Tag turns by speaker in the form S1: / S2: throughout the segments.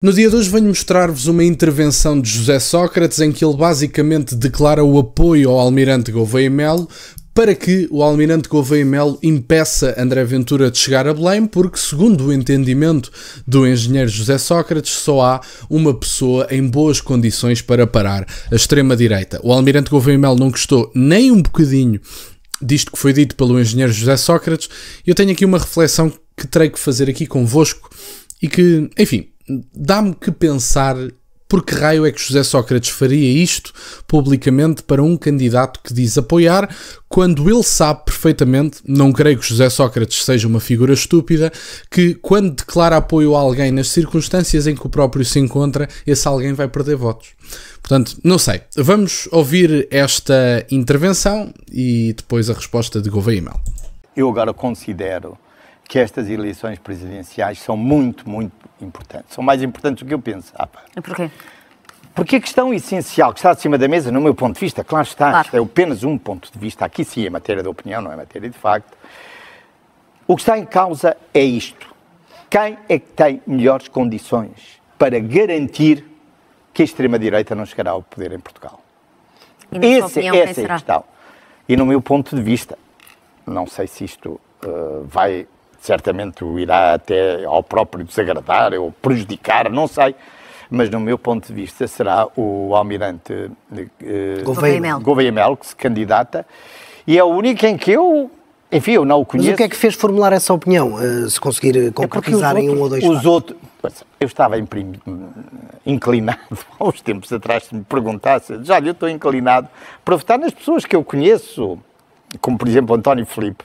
S1: No dia de hoje venho mostrar-vos uma intervenção de José Sócrates em que ele basicamente declara o apoio ao Almirante Gouveia Melo para que o Almirante Gouveia Melo impeça André Ventura de chegar a Belém, porque, segundo o entendimento do engenheiro José Sócrates, só há uma pessoa em boas condições para parar a extrema-direita. O Almirante Gouveia Melo não gostou nem um bocadinho disto que foi dito pelo engenheiro José Sócrates, e eu tenho aqui uma reflexão que terei que fazer aqui convosco e que, enfim, dá-me que pensar por que raio é que José Sócrates faria isto publicamente para um candidato que diz apoiar, quando ele sabe perfeitamente, não creio que José Sócrates seja uma figura estúpida, que quando declara apoio a alguém nas circunstâncias em que o próprio se encontra, esse alguém vai perder votos. Portanto, não sei. Vamos ouvir esta intervenção e depois a resposta de Gouveia Melo.
S2: Eu agora considero que estas eleições presidenciais são muito importantes. São mais importantes do que eu penso.
S3: E porquê?
S2: Porque a questão essencial que está acima da mesa, no meu ponto de vista, claro está,
S3: Claro.
S2: é apenas um ponto de vista, aqui sim é matéria de opinião, não é matéria de facto. O que está em causa é isto. Quem é que tem melhores condições para garantir que a extrema-direita não chegará ao poder em Portugal?
S3: E na sua opinião, quem
S2: Essa é a
S3: será?
S2: questão. E no meu ponto de vista, não sei se isto vai... certamente o irá até ao próprio desagradar ou prejudicar, não sei, mas no meu ponto de vista será o Almirante Gouveia Melo que se candidata, e é o único em que eu não o conheço.
S4: Mas o que é que fez formular essa opinião, se conseguir concretizar em um ou dois fatos?
S2: Eu estava inclinado, há uns tempos atrás, se me perguntasse, já eu estou inclinado para votar nas pessoas que eu conheço, como por exemplo António Filipe,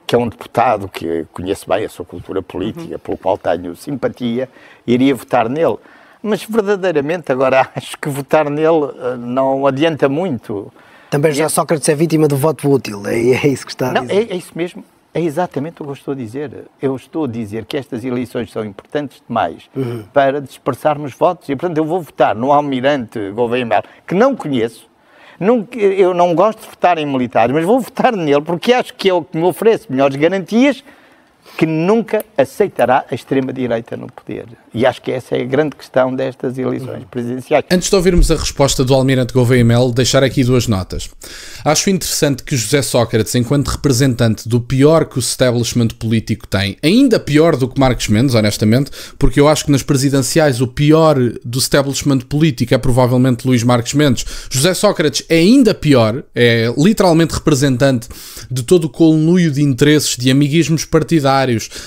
S2: que é um deputado que conhece bem a sua cultura política, pelo qual tenho simpatia, iria votar nele. Mas verdadeiramente agora acho que votar nele não adianta muito.
S4: Também José Sócrates é vítima do voto útil, é isso que está a dizer.
S2: É isso mesmo, é exatamente o que eu estou a dizer. Eu estou a dizer que estas eleições são importantes demais para dispersarmos votos, e portanto eu vou votar no Almirante Gouveia Melo, que não conheço. Eu não gosto de votar em militares, mas vou votar nele porque acho que é o que me oferece melhores garantias, que nunca aceitará a extrema-direita no poder. E acho que essa é a grande questão destas eleições presidenciais.
S1: Antes de ouvirmos a resposta do Almirante Gouveia Melo, deixar aqui duas notas. Acho interessante que José Sócrates, enquanto representante do pior que o establishment político tem, ainda pior do que Marcos Mendes, honestamente, porque eu acho que nas presidenciais o pior do establishment político é provavelmente Luís Marcos Mendes. José Sócrates é ainda pior, é literalmente representante de todo o conluio de interesses, de amiguismos partidários,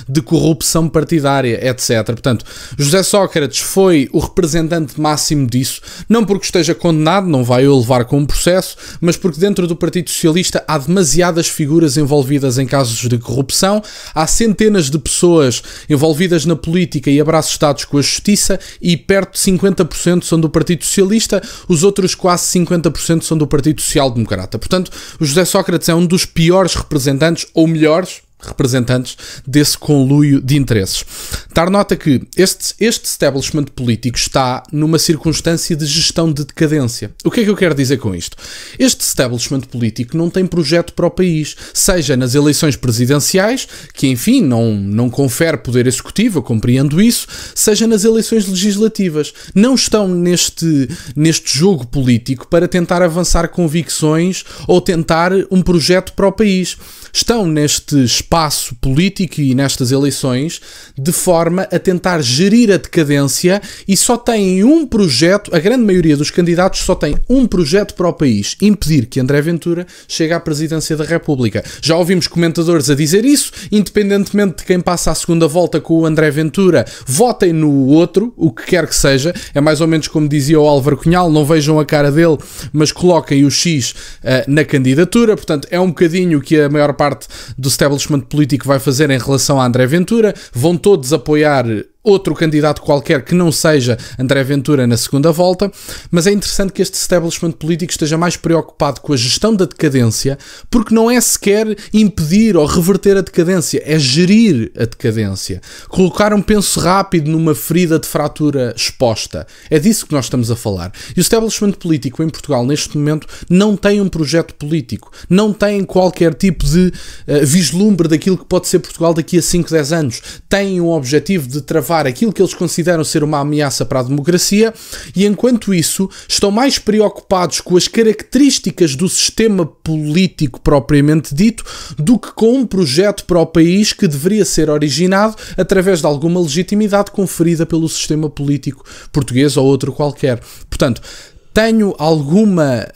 S1: de corrupção partidária, etc. Portanto, José Sócrates foi o representante máximo disso, não porque esteja condenado, não vai o levar com um processo, mas porque dentro do Partido Socialista há demasiadas figuras envolvidas em casos de corrupção, há centenas de pessoas envolvidas na política e abraços dados com a justiça, e perto de 50% são do Partido Socialista, os outros quase 50% são do Partido Social Democrata. Portanto, o José Sócrates é um dos piores representantes, ou melhores representantes desse conluio de interesses. Dar nota que este establishment político está numa circunstância de gestão de decadência. O que é que eu quero dizer com isto? Este establishment político não tem projeto para o país, seja nas eleições presidenciais, que enfim não confere poder executivo, eu compreendo isso, seja nas eleições legislativas. Não estão neste jogo político para tentar avançar convicções ou tentar um projeto para o país. Estão neste espaço político e nestas eleições de forma a tentar gerir a decadência, e só têm um projeto, a grande maioria dos candidatos só tem um projeto para o país: impedir que André Ventura chegue à presidência da República. Já ouvimos comentadores a dizer isso, independentemente de quem passa a segunda volta com o André Ventura, votem no outro, o que quer que seja. É mais ou menos como dizia o Álvaro Cunhal: não vejam a cara dele, mas coloquem o X na candidatura. Portanto, é um bocadinho o que a maior parte do establishment político vai fazer em relação a André Ventura. Vão todos apoiar outro candidato qualquer que não seja André Ventura na segunda volta, mas é interessante que este establishment político esteja mais preocupado com a gestão da decadência, porque não é sequer impedir ou reverter a decadência, é gerir a decadência. Colocar um penso rápido numa ferida de fratura exposta. É disso que nós estamos a falar. E o establishment político em Portugal, neste momento, não tem um projeto político, não tem qualquer tipo de vislumbre daquilo que pode ser Portugal daqui a 5, 10 anos. Tem um objetivo de travar travar aquilo que eles consideram ser uma ameaça para a democracia, e enquanto isso estão mais preocupados com as características do sistema político propriamente dito do que com um projeto para o país que deveria ser originado através de alguma legitimidade conferida pelo sistema político português ou outro qualquer. Portanto, tenho alguma,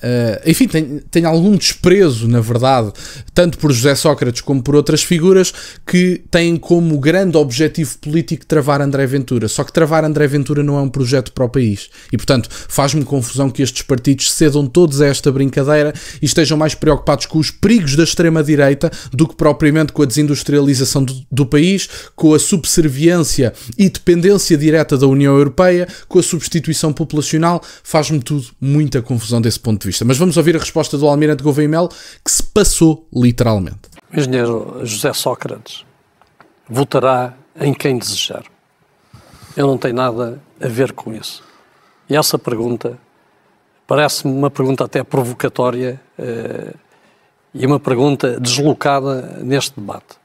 S1: tenho algum desprezo, na verdade, tanto por José Sócrates como por outras figuras que têm como grande objetivo político travar André Ventura. Só que travar André Ventura não é um projeto para o país. E, portanto, faz-me confusão que estes partidos cedam todos a esta brincadeira e estejam mais preocupados com os perigos da extrema-direita do que propriamente com a desindustrialização do país, com a subserviência e dependência direta da União Europeia, com a substituição populacional. Faz-me tudo muita confusão desse ponto de vista. Mas vamos ouvir a resposta do Almirante Gouveia Melo, que se passou literalmente.
S5: O engenheiro José Sócrates votará em quem desejar. Eu não tenho nada a ver com isso. E essa pergunta parece-me uma pergunta até provocatória e uma pergunta deslocada neste debate.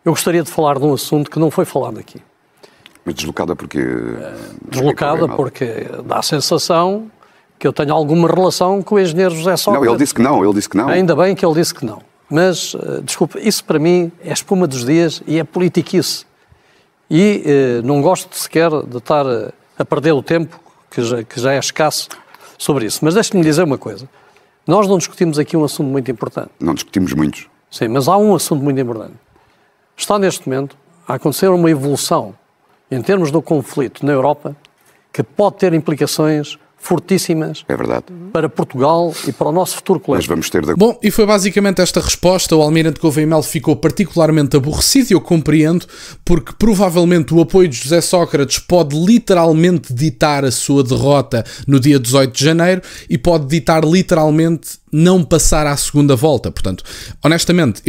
S5: Eu gostaria de falar de um assunto que não foi falado aqui.
S6: Mas deslocada porque...
S5: Deslocada porque dá a sensação que eu tenho alguma relação com o engenheiro José Sócrates.
S6: Não, ele disse que não.
S5: Ainda bem que ele disse que não. Mas, desculpa, isso para mim é espuma dos dias e é politiquice. E não gosto sequer de estar a perder o tempo, que já é escasso, sobre isso. Mas deixe-me dizer uma coisa. Nós não discutimos aqui um assunto muito importante.
S6: Não discutimos muitos.
S5: Sim, mas há um assunto muito importante. Está neste momento a acontecer uma evolução em termos do conflito na Europa que pode ter implicações fortíssimas,
S6: é verdade,
S5: para Portugal e para o nosso futuro coletivo.
S6: Mas vamos ter
S1: Bom, e foi basicamente esta resposta. O Almirante Gouveia Melo ficou particularmente aborrecido, e eu compreendo, porque provavelmente o apoio de José Sócrates pode literalmente ditar a sua derrota no dia 18 de janeiro e pode ditar literalmente não passar à segunda volta. Portanto, honestamente,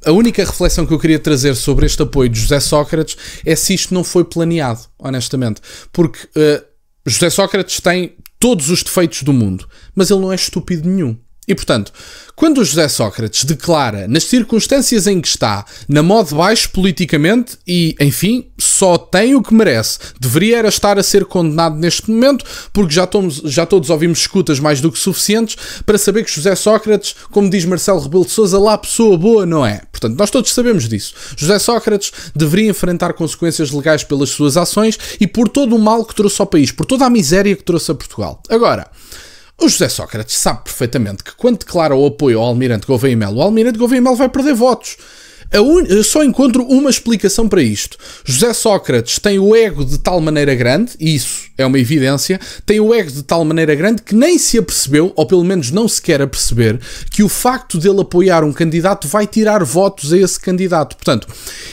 S1: a única reflexão que eu queria trazer sobre este apoio de José Sócrates é se isto não foi planeado, honestamente, porque José Sócrates tem todos os defeitos do mundo, mas ele não é estúpido nenhum. E, portanto, quando o José Sócrates declara, nas circunstâncias em que está, na modo baixo politicamente e, enfim, só tem o que merece, deveria era estar a ser condenado neste momento, porque já todos ouvimos escutas mais do que suficientes para saber que José Sócrates, como diz Marcelo Rebelo de Sousa, lá pessoa boa não é. Portanto, nós todos sabemos disso. José Sócrates deveria enfrentar consequências legais pelas suas ações e por todo o mal que trouxe ao país, por toda a miséria que trouxe a Portugal. Agora, o José Sócrates sabe perfeitamente que quando declara o apoio ao Almirante Gouveia Melo, o Almirante Gouveia Melo vai perder votos. Eu só encontro uma explicação para isto. José Sócrates tem o ego de tal maneira grande, e isso é uma evidência, tem o ego de tal maneira grande que nem se apercebeu, ou pelo menos não se quer aperceber, que o facto dele apoiar um candidato vai tirar votos a esse candidato. Portanto,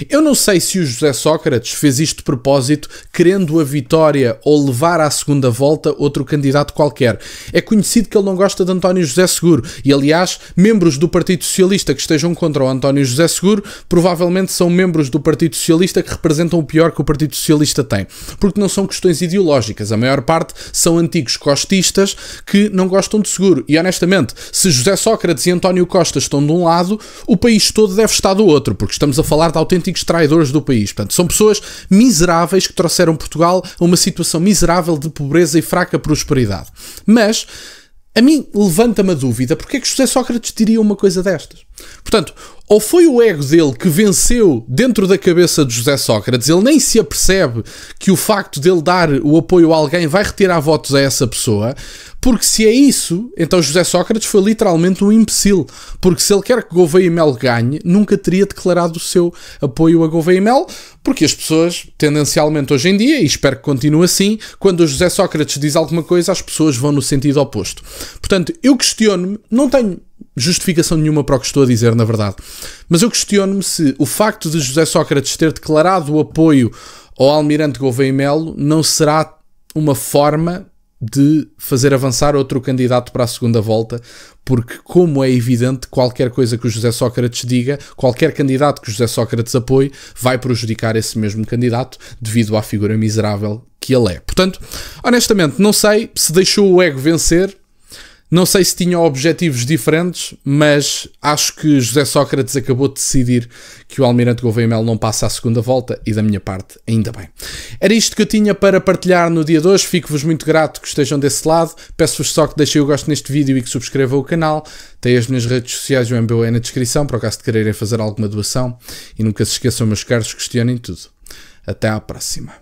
S1: eu não sei se o José Sócrates fez isto de propósito, querendo a vitória ou levar à segunda volta outro candidato qualquer. É conhecido que ele não gosta de António José Seguro, e aliás, membros do Partido Socialista que estejam contra o António José Seguro provavelmente são membros do Partido Socialista que representam o pior que o Partido Socialista tem, porque não são questões ideológicas, a maior parte são antigos costistas que não gostam de Seguro, e honestamente, se José Sócrates e António Costa estão de um lado, o país todo deve estar do outro, porque estamos a falar de autênticos traidores do país. Portanto, são pessoas miseráveis que trouxeram Portugal a uma situação miserável de pobreza e fraca prosperidade. Mas a mim levanta-me a dúvida, porque é que José Sócrates diria uma coisa destas? Portanto, ou foi o ego dele que venceu dentro da cabeça de José Sócrates, ele nem se apercebe que o facto dele dar o apoio a alguém vai retirar votos a essa pessoa, porque se é isso, então José Sócrates foi literalmente um imbecil, porque se ele quer que Gouveia Melo ganhe, nunca teria declarado o seu apoio a Gouveia Melo, porque as pessoas, tendencialmente hoje em dia, e espero que continue assim, quando o José Sócrates diz alguma coisa, as pessoas vão no sentido oposto. Portanto, eu questiono-me, não tenho justificação nenhuma para o que estou a dizer, na verdade, mas eu questiono-me se o facto de José Sócrates ter declarado o apoio ao Almirante Gouveia Melo não será uma forma de fazer avançar outro candidato para a segunda volta, porque, como é evidente, qualquer coisa que o José Sócrates diga, qualquer candidato que o José Sócrates apoie, vai prejudicar esse mesmo candidato devido à figura miserável que ele é. Portanto, honestamente, não sei se deixou o ego vencer, Não sei se tinham objetivos diferentes, mas acho que José Sócrates acabou de decidir que o Almirante Gouveia e Melo não passa à segunda volta e, da minha parte, ainda bem. Era isto que eu tinha para partilhar no dia de hoje. Fico-vos muito grato que estejam desse lado. Peço-vos só que deixem o gosto neste vídeo e que subscrevam o canal. Tem as minhas redes sociais e o MBOE na descrição, para o caso de quererem fazer alguma doação. E nunca se esqueçam, meus caros, questionem tudo. Até à próxima.